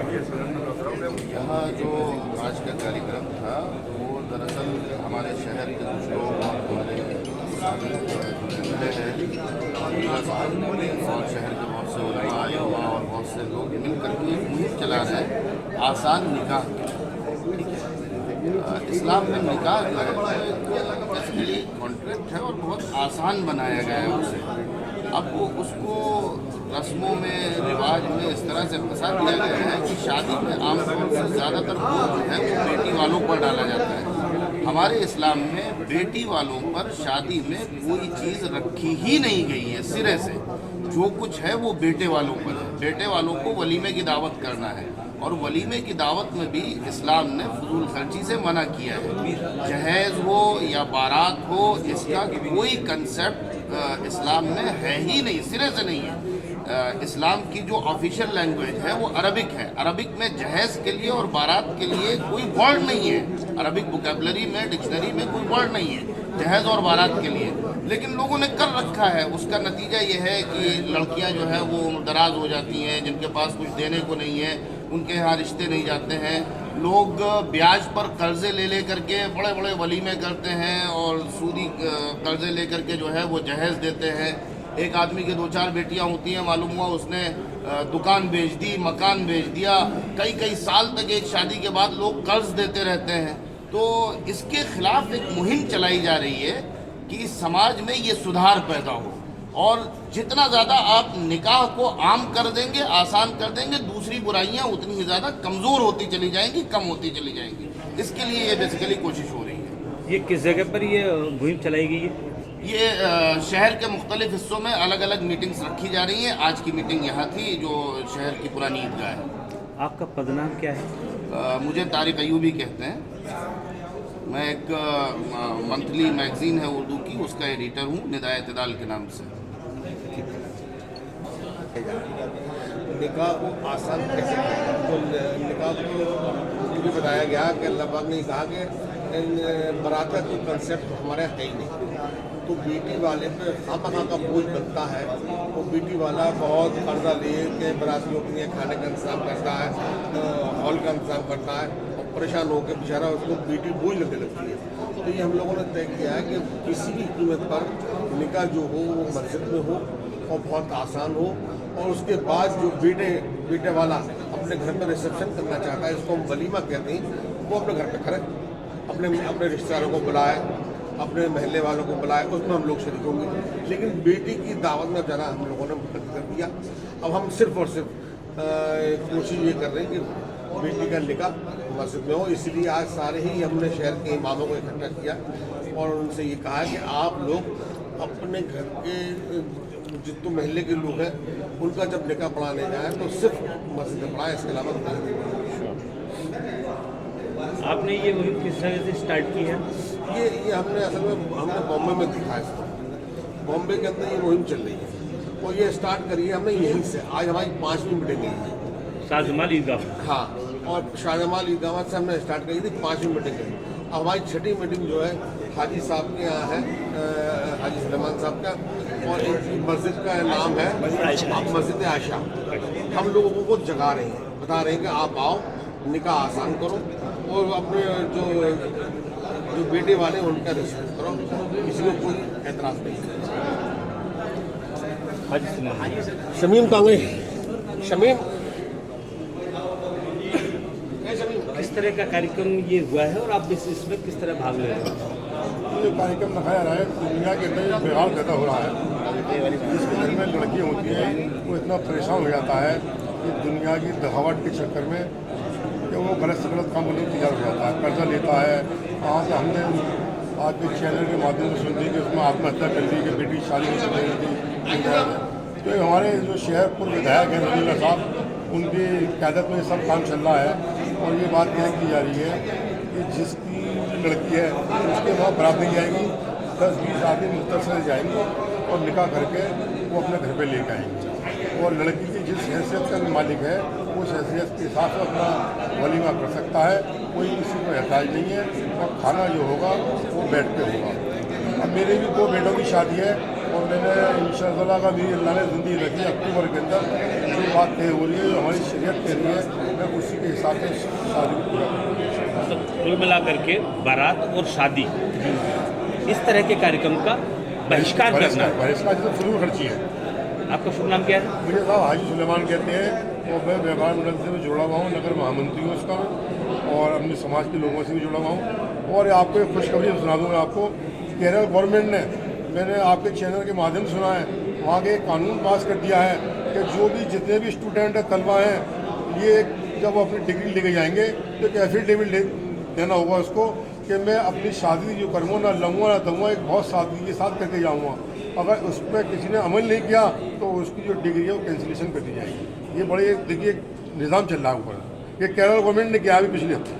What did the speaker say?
यहाँ जो आज का कार्यक्रम था वो दरअसल हमारे शहर के कुछ लोग हमारे मिले हैं और शहर के बहुत से उलमा युवा और बहुत से लोग मिलकर के मुहिम चला रहे हैं आसान निकाह की। इस्लाम में निकाह जो है बेसिकली कॉन्ट्रैक्ट है और बहुत आसान बनाया गया है उसे। अब वो उसको रस्मों में रिवाज में इस तरह से फंसा दिया गया है कि शादी में आमतौर से ज़्यादातर बोझ जो है वो बेटी वालों पर डाला जाता है। हमारे इस्लाम में बेटी वालों पर शादी में कोई चीज़ रखी ही नहीं गई है सिरे से। जो कुछ है वो बेटे वालों पर है। बेटे वालों को वलीमे की दावत करना है और वलीमे की दावत में भी इस्लाम ने फजूल खर्ची से मना किया है। जहेज़ हो या बारात हो, इसका कोई कंसेप्ट इस्लाम में है ही नहीं, सिरे से नहीं है। इस्लाम की जो ऑफिशियल लैंग्वेज है वो अरबिक है। अरबिक में जहेज़ के लिए और बारात के लिए कोई वर्ड नहीं है। अरबिक वोकैबुलरी में, डिक्शनरी में कोई वर्ड नहीं है जहेज़ और बारात के लिए, लेकिन लोगों ने कर रखा है। उसका नतीजा ये है कि लड़कियां जो है वो दराज हो जाती हैं, जिनके पास कुछ देने को नहीं है उनके यहाँ रिश्ते नहीं जाते हैं। लोग ब्याज पर कर्जे ले करके बड़े बड़े वलीमे करते हैं और सूदी कर्जे ले करके जो है वो जहेज़ देते हैं। एक आदमी के 2-4 बेटियां होती हैं, मालूम हुआ उसने दुकान बेच दी, मकान बेच दिया। कई कई साल तक एक शादी के बाद लोग कर्ज देते रहते हैं। तो इसके खिलाफ एक मुहिम चलाई जा रही है कि समाज में ये सुधार पैदा हो और जितना ज़्यादा आप निकाह को आम कर देंगे, आसान कर देंगे, दूसरी बुराइयां उतनी ही ज़्यादा कमज़ोर होती चली जाएंगी, कम होती चली जाएंगी। इसके लिए ये बेसिकली कोशिश हो रही है। ये किस जगह पर ये मुहिम चलाई गई है? ये शहर के मुख्तलिफ हिस्सों में अलग अलग मीटिंग्स रखी जा रही हैं। आज की मीटिंग यहाँ थी जो शहर की पुरानी ईदगाह है। आपका पदनाम क्या है? मुझे तारिक अयूबी कहते हैं। मैं एक मंथली मैगज़ीन है उर्दू की, उसका एडिटर हूँ, निदाए इत्तेदाल के नाम से। निकाह को आसान कैसे करें? तो निकाह को ये भी बताया गया कि अल्लाह पाक ने कहा कि बरात का कोई कंसेप्ट हमारे है ही नहीं। तो बेटी वाले पे खामखा का बोझ बनता है। तो बेटी वाला बहुत कर्जा ले के बरातियों के लिए खाने का इंतजाम करता है, हॉल का इंतजाम करता है और परेशान होकर बेचारा उसको बेटी बोझ लगने लगती है। तो ये हम लोगों ने तय किया है कि किसी भी कीमत पर निकाह जो हो वो मस्जिद में हो और बहुत आसान हो और उसके बाद जो बेटे वाला अपने घर में रिसेप्शन करना चाहता है, इसको हम वलीमा कहते हैं, वो अपने घर पे करे, अपने रिश्तेदारों को बुलाए, अपने महल्ले वालों को बुलाए, उसमें हम लोग शरीक होंगे। लेकिन बेटी की दावत में ज़रा हम लोगों ने मुख्तलिफ कर दिया। अब हम सिर्फ और सिर्फ कोशिश ये कर रहे हैं कि बेटी का निकाह मस्जिद में हो। इसलिए आज सारे ही हमने शहर के इमामों को इकट्ठा किया और उनसे ये कहा कि आप लोग अपने घर के जितने महल्ले के लोग हैं उनका जब निकाह पढ़ाने जाएँ तो सिर्फ मस्जिद में पढ़ाएँ, इसके अलावा नहीं। आपने ये मुहिम किस तरह से स्टार्ट की है? ये हमने असल में हमने बॉम्बे में देखा है इसको। बॉम्बे के अंदर ये मुहिम चल रही है और ये स्टार्ट करी है हमने यहीं से। आज हमारी 5वीं मीटिंग है शाहजमाल ईदगाह। हाँ, और शाहजमाल ईदगाह से हमने स्टार्ट करी थी, 5वीं मीटिंग है। अब हमारी 6ठी मीटिंग जो है हाजी साहब के यहाँ है, हाजी सलेमान साहब का, और एक मस्जिद का नाम है मस्जिद आयशा। हम लोगों को जगा रहे हैं, बता रहे हैं कि आप आओ, निकाह आसान करो और अपने जो बेटे वाले उनका रिस्पेक्ट करो, किसी को कोई एतराज़ नहीं है। शमीम कांगे, शमीम किस तरह का कार्यक्रम ये हुआ है और आप इसमें किस तरह भाग ले रहे हैं? ये कार्यक्रम दिखाया रहा है दुनिया के अंदर बिगाड़ पैदा हो रहा है। जिसके घर में लड़की होती है वो इतना परेशान हो जाता है कि दुनिया की दखावट के चक्कर में कि वो गलत से गलत काम करने को तैयार हो जाता है, कर्जा लेता है। वहाँ से हमने आज के चैनल के माध्यम से सुन दी कि उसमें आत्महत्या कर दी कि बेटी शादी नहीं कर रही थी। तो हमारे जो शहर पूर्व विधायक हैं रजीला साहब, उनकी क़यादत में सब काम चल रहा है और ये बात यह की जा रही है कि जिसकी लड़की है उसके वहाँ बारात नहीं जाएगी, 10-20 आदमी मुख्तसर जाएंगे और निकाह करके वो अपने घर पे लेकर आएंगे और लड़की की जिस हैसियत का मालिक है उस हैसियत के हिसाब से अपना वलीमा कर सकता है। कोई किसी को एहताज नहीं है और खाना जो होगा वो बैठ पे होगा। अब मेरे भी 2 बेटों की शादी है और मैंने इंशाअल्लाह का भी अल्लाह ने ज़िंदगी रखी अक्टूबर के अंदर जो बात तय हो रही है, जो हमारी शरीयत कह रही है, मैं उसी के हिसाब से शादी को पूरा करूँगा। तो कुल मिला करके बारात और शादी इस तरह के कार्यक्रम का बहिष्कार करना है। बहिष्कार तो फजूल खर्ची है। आपका शुभ नाम क्या है? मुझे साहब हाजी सुलेमान कहते हैं और मैं व्यापार मंडल से भी जुड़ा हुआ हूँ, नगर महामंत्री हूँ उसका, और अपने समाज के लोगों से भी जुड़ा हुआ हूँ। और आपको एक खुशखबरी सुना दूँगा आपको, केरल गवर्नमेंट ने, मैंने आपके चैनल के माध्यम से सुना है, वहाँ के एक कानून पास कर दिया है कि जो भी जितने भी स्टूडेंट है, तलबा हैं, ये जब अपनी डिग्री लेके जाएंगे तो एक एफिडेविट देना होगा उसको कि मैं अपनी शादी जो करूँगा ना लूँगा ना दूँगा, एक बहुत सादगी के साथ करके जाऊँगा। अगर उस पर किसी ने अमल नहीं किया तो उसकी जो डिग्री है वो कैंसिलेशन कर दी जाएगी। ये बड़े देखिए निज़ाम चल रहा है ऊपर, ये केरल गवर्नमेंट ने किया अभी पिछले हफ्ते।